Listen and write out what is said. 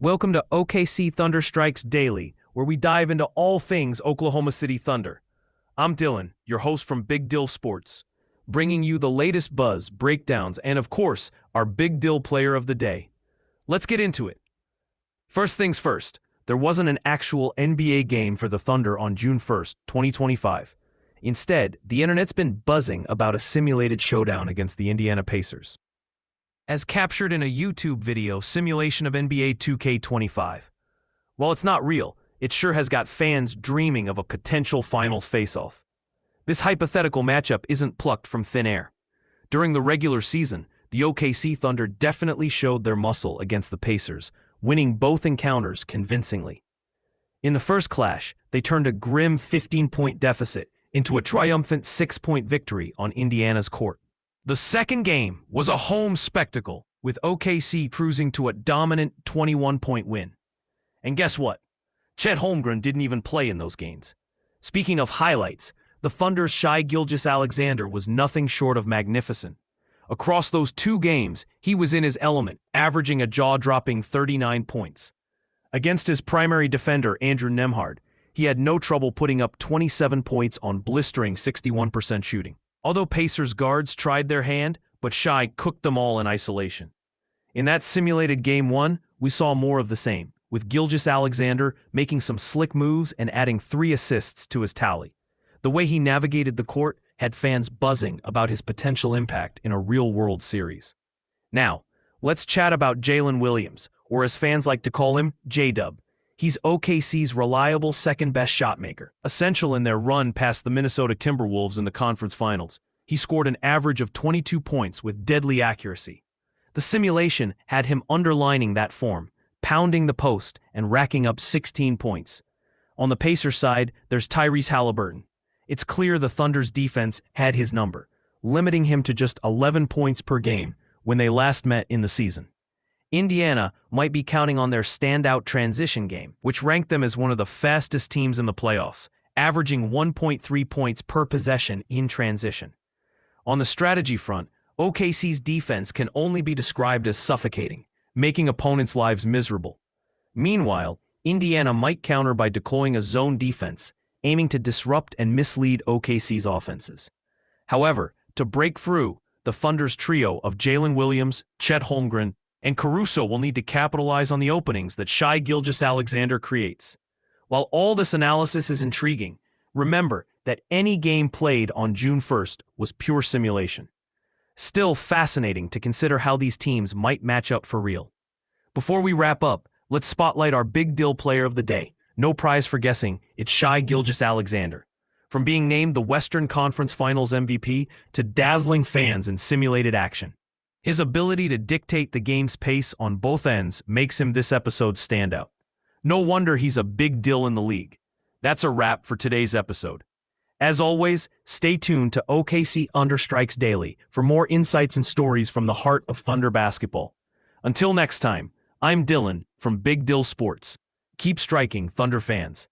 Welcome to OKC Thunder Strikes Daily, where we dive into all things Oklahoma City Thunder. I'm Dylan, your host from Big Dill Sports, bringing you the latest buzz, breakdowns, and of course, our Big Dill player of the day. Let's get into it. First things first, there wasn't an actual NBA game for the Thunder on June 1st, 2025. Instead, the internet's been buzzing about a simulated showdown against the Indiana Pacers, as captured in a YouTube video simulation of NBA 2K25. While it's not real, it sure has got fans dreaming of a potential finals face-off. This hypothetical matchup isn't plucked from thin air. During the regular season, the OKC Thunder definitely showed their muscle against the Pacers, winning both encounters convincingly. In the first clash, they turned a grim 15-point deficit into a triumphant 6-point victory on Indiana's court. The second game was a home spectacle, with OKC cruising to a dominant 21-point win. And guess what? Chet Holmgren didn't even play in those games. Speaking of highlights, the Thunder's Shai Gilgeous-Alexander was nothing short of magnificent. Across those two games, he was in his element, averaging a jaw-dropping 39 points. Against his primary defender, Andrew Nembhard, he had no trouble putting up 27 points on blistering 61% shooting. Although Pacers guards tried their hand, but Shai cooked them all in isolation. In that simulated Game 1, we saw more of the same, with Gilgeous-Alexander making some slick moves and adding 3 assists to his tally. The way he navigated the court had fans buzzing about his potential impact in a real-world series. Now, let's chat about Jalen Williams, or as fans like to call him, J-Dub. He's OKC's reliable second-best shot maker, essential in their run past the Minnesota Timberwolves in the conference finals. He scored an average of 22 points with deadly accuracy. The simulation had him underlining that form, pounding the post and racking up 16 points. On the Pacers side, there's Tyrese Haliburton. It's clear the Thunder's defense had his number, limiting him to just 11 points per game when they last met in the season. Indiana might be counting on their standout transition game, which ranked them as one of the fastest teams in the playoffs, averaging 1.3 points per possession in transition. On the strategy front, OKC's defense can only be described as suffocating, making opponents' lives miserable. Meanwhile, Indiana might counter by deploying a zone defense, aiming to disrupt and mislead OKC's offenses. However, to break through, the Thunder's trio of Jalen Williams, Chet Holmgren, and Caruso will need to capitalize on the openings that Shai Gilgeous-Alexander creates. While all this analysis is intriguing, remember that any game played on June 1st was pure simulation. Still fascinating to consider how these teams might match up for real. Before we wrap up, let's spotlight our Big Dill player of the day. No prize for guessing, it's Shai Gilgeous-Alexander. From being named the Western Conference Finals MVP to dazzling fans in simulated action, his ability to dictate the game's pace on both ends makes him this episode's standout. No wonder he's a big deal in the league. That's a wrap for today's episode. As always, stay tuned to OKC Thunder Strikes Daily for more insights and stories from the heart of Thunder basketball. Until next time, I'm Dylan from Big Dill Sports. Keep striking, Thunder fans.